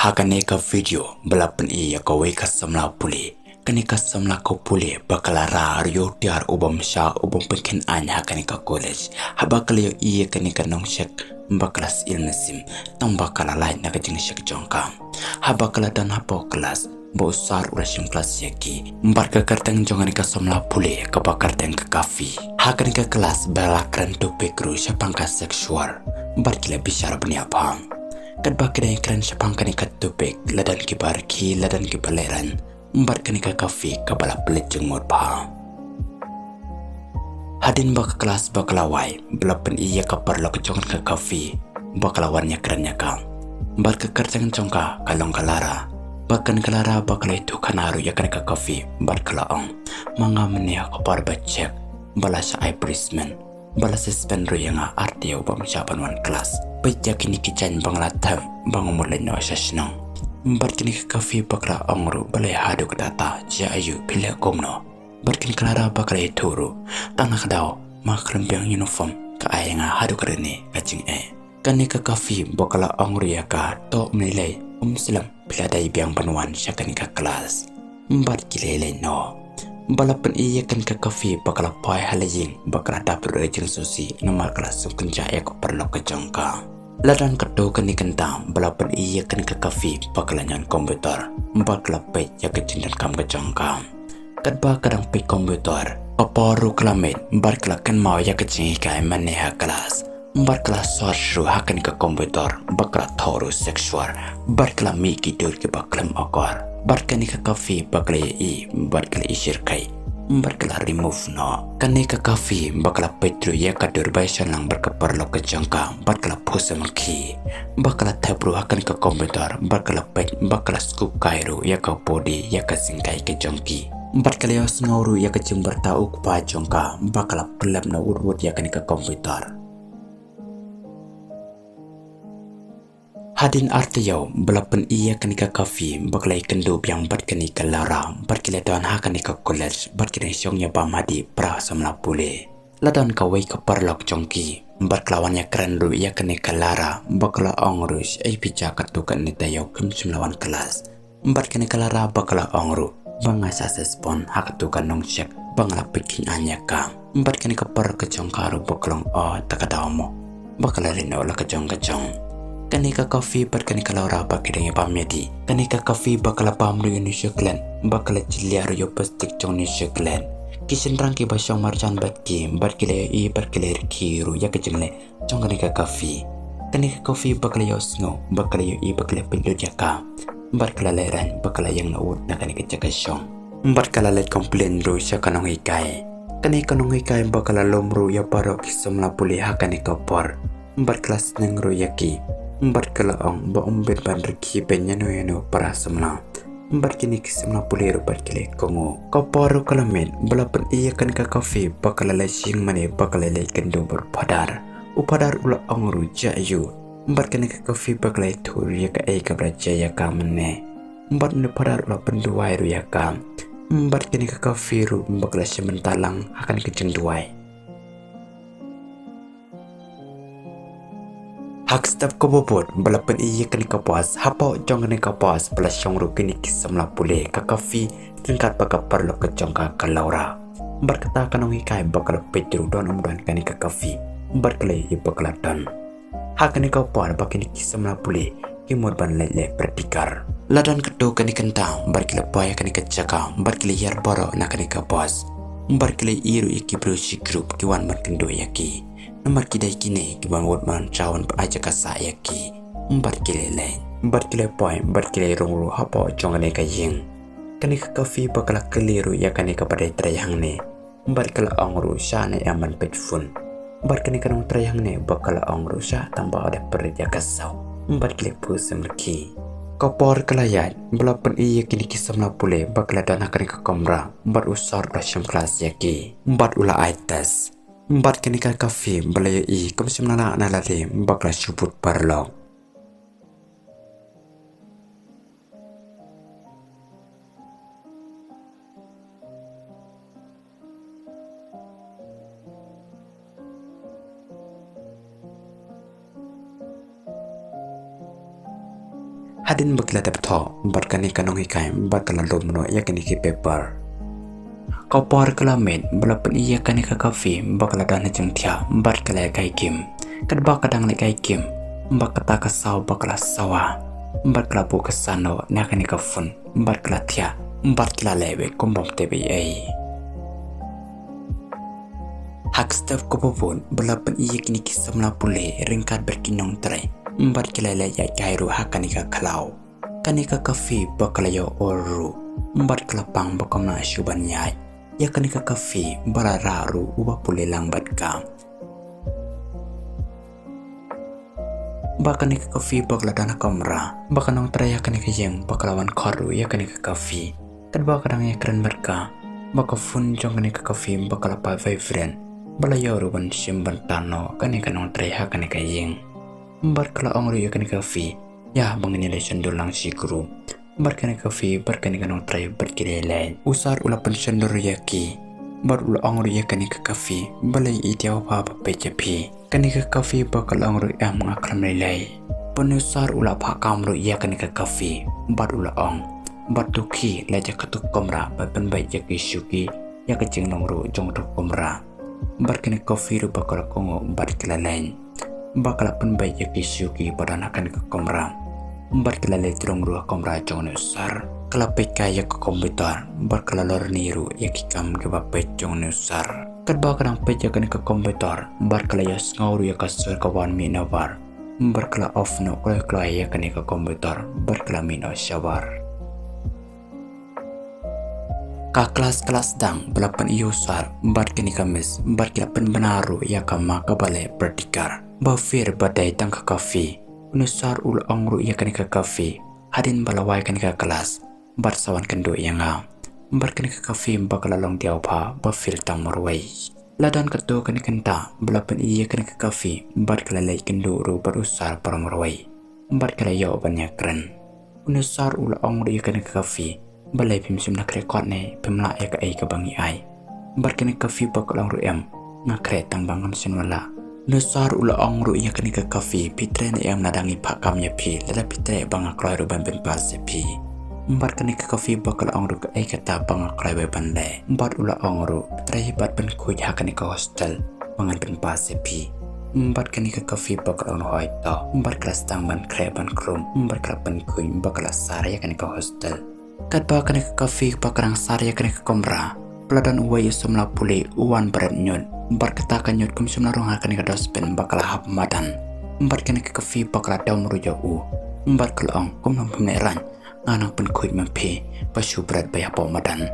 Hakane ka video belapen iya kawe ka samla puli. Kani ka samla ka puli bakala rar yo tiar ubam sha ubam pekin anya hakane ka college. Habakala yo iya kani ka nong shek bakalas ilmesim tang bakala lain na ka jing shek jongka. Habakala dan hapo kelas bo usar urashim kelas yaki. Mbarka kartang jongani ka samla puli ka bakartang ka kafi. Hakane ka kelas balakran topik ru syapang ka seksual. Barkila bicara beniapam. Kat bakidai kran syapang kani kat topik ladan kibar ki ladan kibaleran. Mbar kani ka kafi kabala pelit jeng mod pa. Hadin bak kelas bakalawai belapen iya kapar lo kecongan ka kafi bakalawannya kerannya ka. Mbar ke kerjang congka kalong kalara. Bahkan kalara bakal itu kanaru ya kani ka kafi mbar kalaong. Manga menia kapar bacek balasa ai prismen. Balas suspend ru yang arti ubam siapan wan kelas. Pejak kini kican banglatam bang mulai no asasnong. Bar kini kafe bakra ongru balai hadu kedata jia ayu pilih komno. Bar kini kelara bakra ituru tanah kedau maklum biang uniform ke ayanga hadu kerene kacing Kani ka kafe bakla ongru ya ka to menilai selam pilih dai biang panuan syakani ka kelas. Bar kilele no. Balapan iya kan ke kafe bakal pai halaying bakal dapur rejeng susi nomor kelas sungken jaya ke perlu ke jongka. Ladan kedo kani kentang balapan iya kan ke kafe bakal nyan komputer bakal pay ya ke cindan kam ke jongka. Kadba kadang pay komputer paparu kelamin bakal kan mau ya ke cingkai maneha kelas. Kelas suara hakan ke komputer bakal toru seksual bakal miki dur ke bakal akar. Barkani ka kafe bakla i barkala isir kai barkala remove no kani ka kafe bakla petru ya ka durbaisan lang berkeperlo ke jangka barkala pose maki bakala tabru akan ke komputer barkala pet bakala scoop kairu ya ka body ya ka singkai ke jangki barkala yos ngauru ya ka jember tau pa jangka bakala pelap na urut ya kani ka komputer. Hadin artiyo belapen iya kanika kafe baklai kendo biang bat kanika lara barkila dan ha kanika college barkila syongnya bamadi pra samla pule ladan kawai ke parlok jongki barklawannya keren ru iya kanika lara bakla ongrus ai pija katukan ni tayo kum sumlawan kelas barkanika lara bakla ongru bangasa sespon ha katukan nong syek bangla pikin anya ka barkanika par ke jongkaru baklong takadamo bakla rino la ke jong Kanika kafe berkanika laura bakidanya pamedi. Kanika kafe bakala pamru Indonesia klan bakala ciliar yo plastik jong Indonesia klan. Kisin rangki basyong marjan batki barkile i barkile kiru ya kejengle jong kanika kafe. Kanika kafe bakala yo sngo bakala yo i bakala pindu jaka. Barkala leran bakala yang naud na kanika jakasyong. Barkala let komplain ru sya kanong ikai. Kanika kanong ikai bakala lomru ya parok somla puli hakanika por. Barkelas nengru yaki. Barkalaong ba umbir bandriki benyano yano para semla barkini kisemla puliru barkile kongo kaparu kalamen belapan iya kan ka kafe bakalala sing mane bakalala kendo berpadar upadar ula angru jayu barkini ka kafe bakalai tur ya ka ka braja ya ka mene barne padar ula penduai ru ya ka barkini ka kafe ru bakala sementalang akan kejeng duai. Hak step ko bobot balapan iya kani kapas hapa jong kani kapas plus syong ru kini kisamla pule ka kafi tingkat baka perlo ke jong ka laura berkata kanong ikai bakal petru don umdan kani ka kafi berkele i bakal dan hak kani kapar bakini kisamla pule kimur ban lele praktikar ladan kedo kani kentang berkele paya kani kecaka berkele yar baro na kani kapas berkele iru ikibru si grup kiwan berkendo yaki nomor kidai kini kiban wot man cawan aja kasa yaki empat kilele point berkile rongru hapa jongane kaying kani ka kafi bakala keliru ya kani ka pada trayang ne berkala angru syane aman petfun berkani kanong trayang ne bakala angru sya tambah ada perja kasau berkile pusem leki kapor kelayat belapan iya kini kisamla pule bakala dana kani ka kamra bar usar dasyam kelas yaki empat ula aitas Empat kenika kafe balaya i komsim nala nalade bakla syubut parlong. Hadin bakla dapto barkani kanong hikai barkala lumno yakini ki paper. Kopor kelamin belapen iya kani ka kafe bakla dana jengtia barkala kai kim. Kadba kadang le kai kim bakata ka saw bakla sawa. Barkala bu kesano nakani ka fun barkala tia barkala lewe kumbom tebe ai. Hak staf kopopun belapen iya kini kisamla pule ringkat berkinong terai. Barkala le ya kairu hakani ka kalau. Kanika kafe bakalayo oru barkala pang bakamna syuban nyai. Ya kanika kafe barararu uba pule lambat kam. Bakanika kafe bakala dana kamera. Bakanong teraya kanika yang bakalawan karu ya kanika kafe. Kadba kadang ya keren mereka. Baka fun jong kanika kafe bakala pa vibrant. Balayo ruban syimban tano kanika nong teraya kanika yang. Barkala ongru ya kanika kafe. Ya mengenai sendul lang si guru. Barkani kafe barkani kanong tray berkilelay. Usar ula pensendor yaki. Bar ula angru yakani ka kafe balay itiaw pa pejapi. Kani ka kafe bakal angru yang mengakram lelay. Penusar ula pa kamru yakani ka kafe. Bar ula ong. Bar tuki laja katuk komra bapan baik yaki syuki yak jeng nongru jong tuk komra. Barkani kafe ru bakal kongo barkilelay. Bakal penbaik yaki syuki padanakan ke komra. Barkelale terong ruah komra jong nusar. Kelapik kaya ke komputer. Barkelalor niru yakikam ke bapet jong nusar. Kadba kadang pejakan ke komputer. Barkelaya ngauru ya kasur kawan minabar. Barkela off no kelaya yakan ke komputer. Barkela mino syawar. Ka kelas-kelas dang belapan iusar. Barkeni kamis. Barkela penbenaru yakama kabale berdikar. Bafir badai tang ke kafe. Unusar ul angru ia kani ke kafe. Hadin balawai kani ke kelas. Barsawan kendo yang ngam. Barkani ke kafe bakal long diau pa bafir tang marwai. Ladan ketu kani kenta belapan ia kani ke kafe. Barkala lai kendo ru barusar para marwai. Barkala yau banyak keren. Unusar ul angru ia kani ke kafe. Balai pimsim nak rekod ne pimla ya ke ai ke bangi ai. Barkani kafe bakal angru em. Ngakre tang bangun sinwala. Nusar ula angru ia kani ke kafe pitre na yang nadangi pakamnya pi lada pitre bangakrai ruban ben pase pi. Mbar kani ke kafe bakal angru ke ai kata bangakrai beban le. Mbar ula angru pitre hibat ben kuj hakani ke hostel bangan ben pase pi. Mbar kani ke kafe bakal angru hoito. Mbar kelas tang ban kre ban krum. Mbar kelap ben kuj bakal asar ya kani ke hostel. Kadba kani ke kafe bakal sar ya kani ke komra. Peladan uwai somla pule uwan berat nyun. Barkatakan nyut kum sumna rong hakani ka dospen bakal hap madan. Barkani ke kafe bakal daw meruja u. Barkalong kum nam pemneran nganang pen kuj mempe pasu berat bayapo madan.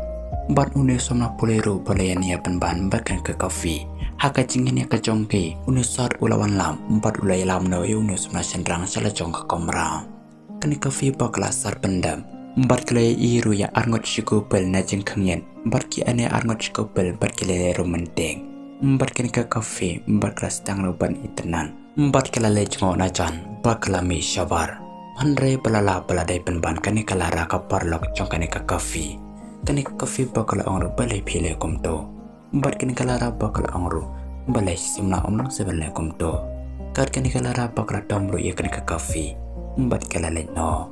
Bar une somna puleru balayan ya penban barkani ke kafe. Haka jingin ya ke jongke unusar ulawan lam. Bar ulay lam no unus somna sendrang sala jong ke komra. Kani kafe bakal asar pendam. Barkalay iru ya arngot syukupel na jeng kengyen. Barki ane arngot syukupel barkilay romantik. Barkani ke kafe barkelas tang ruban itenan. Barkala lejngo na jan barkala mi syabar. Andre balala baladai penban kani kalara kaparlok jong kani ke kafe. Kani ke kafe bakala angru balai pile komto. Barkani kalara bakala angru balai simna omlang sebelai komto. Kani kalara bakala damru ya kani ke kafe. Barkala lejno.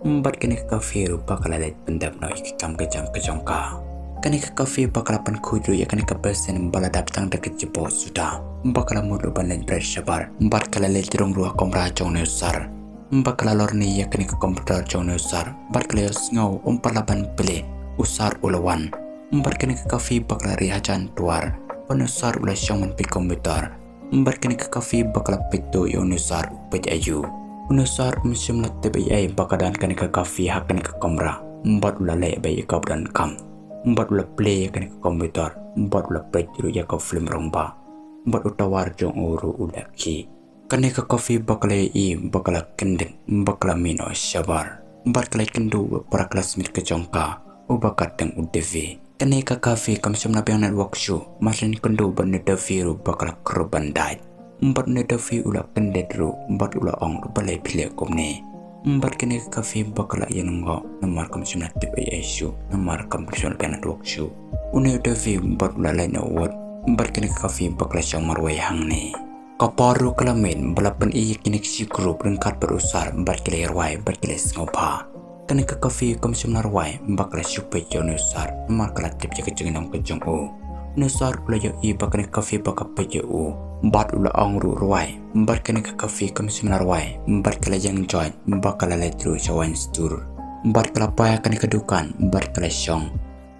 Barkani ke kafe ru bakala lej pendap no ikam kejam kejongka. Kani ke kafe bakal pan kudu ya kani ke pesen bala datang deket jebot sudah. Bakal mudu banlen bersyabar. Barkala le tirung ruah komra jong nusar. Bakal lor ni ya kani ke komputer jong nusar. Barkala ngau parlaban pele usar ulawan. Barkani ke kafe bakal rihajan tuar. Penusar ula syong men pi komputer. Barkani ke kafe bakal pitu yo nusar upet ayu. Nusar musim lat tebe ai bakadan kani ke kafe hak kani ke komra. Mbat ula le bayi kabdan kam. Mbat ula play kani ke komputer. Mbat ula play tiru ya ke film romba. Mbat utawar jong uru ula ki. Kani ke kafe bakal i bakal kendin bakal mino syabar. Mbat kalai kendu para kelas mit ke jongka. Ubakat teng udevi. Kani ke kafe kam semna biang network show. Masin kendu ban nedevi ru bakal keruban dait. Mbat nedevi ula kendet ru. Mbat ula ong ru balai pilih komne. Mbat kini ke kafe bakal yang ngo nomor kam semna tipe isu nomor kam personal kan network show. Une udevi mbat ula lain award. Mbat kini ke kafe bakal syang marwai hang ni. Kaparu kalamin balapan iya kinik si grup lengkap berusar berkilai ruai berkilai sengopa. Kani ke kafe kom semnar ruai bakal supaya jauh nusar makala tip jaga jenginam kejong u. Nusar ula jauh i bakal kafe bakal peja u. Bat ula angru ruai bakal ke kafe kom semnar ruai bakal jang join bakal letru cawan stur. Bakal paya kani kedukan bakal syong.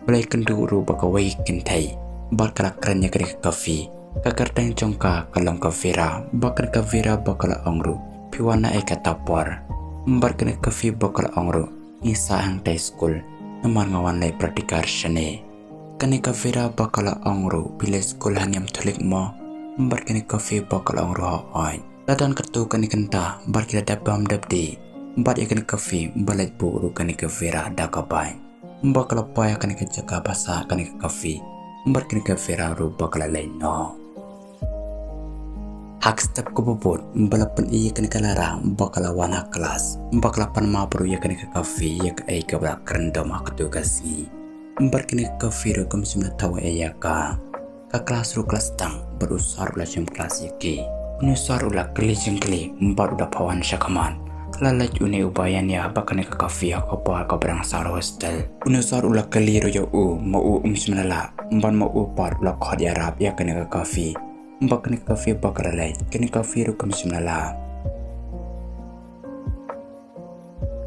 Belai kendu ru bakal wai kentai bakal kerennya kani ke kafe. Kakartang congka kalam kafira bakal kafira bakal angru piwana eka tapor bakal kafi bakal angru isa hang day school namar ngawan lay praktikar shane kani kafira bakal angru pile school hanyam tulik mo bakal kafi bakal angru haoin latan kartu kani kenta bakal dabam dabdi bakal kani kafi balat buru kani kafira dakabai bakal paya kani kejaka basa kani kafi bakal kafira ru bakal lain no. Hak step ko bubut balapan iya kani kalara bakala wana kelas bakalapan mabru iya kani ke kafe iya ke ay kabla kerendam aku tugas ni kani ke kafe ro kom simna tawa iya ka kelas ro kelas tang berusar ula jam kelas yaki unusar ula keli jengkeli baru dapawan syakaman lalaj une ubayan ya bakane ke kafe aku apa berang sar hostel unusar ula keli ro u mau simna la mau par ula khod arab iya kani ke kafe bakani kafe bakal lain kini kafe ru kam simnala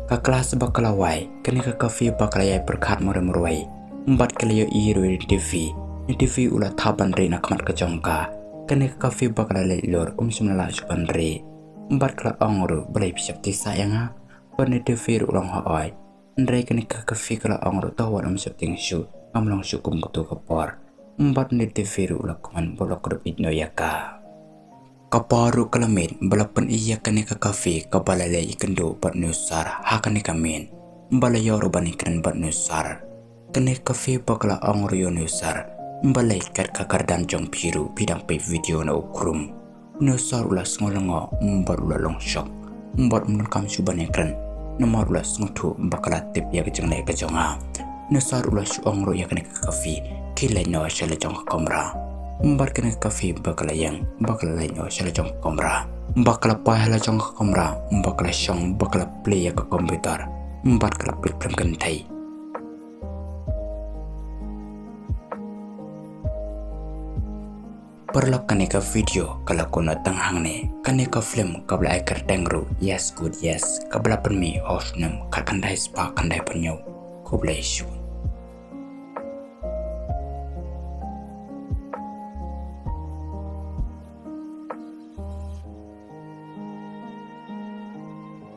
ka kelas bakal awai kini ka kafe bakal yai perkat murai empat kali yo iru di TV ulah taban re nak mat kejongka kini ka kafe bakal lain lor simnala sukan re empat kala angru balai pisap tisa yanga pada TV ru ulang haoi ndre kini ka kafe kala angru tawar pisap tingsu amlang syukum kutu kapor empat ni TV ula kuman bolok kerupit no yaka. Kaparu kalamin balapan iya kani ke kafe kabalalay ikendo bat nusar hakani kamin balayo rubani kren bat nusar kani kafe bakala angriyo nusar balay kat kakardan jong piru bidang pe video na ukrum nusar ula ngolongo mbar ula longsok mbar menukam subani kren nomor ula ngutu bakala tip ya kejenglay kejonga nusar ula su angro ya kani ke kafe kilai no shala jong kamera bakal kafe bakal yang bakal lain no shala jong kamera bakal pahala jong kamera bakal syong bakal play ke komputer bakal klik kentai perlok kaneka video kalau kono tanghang ne kaneka film kabla aikar dengru yes good yes kabla penmi of nem kakandai spa kandai penyo kublai syun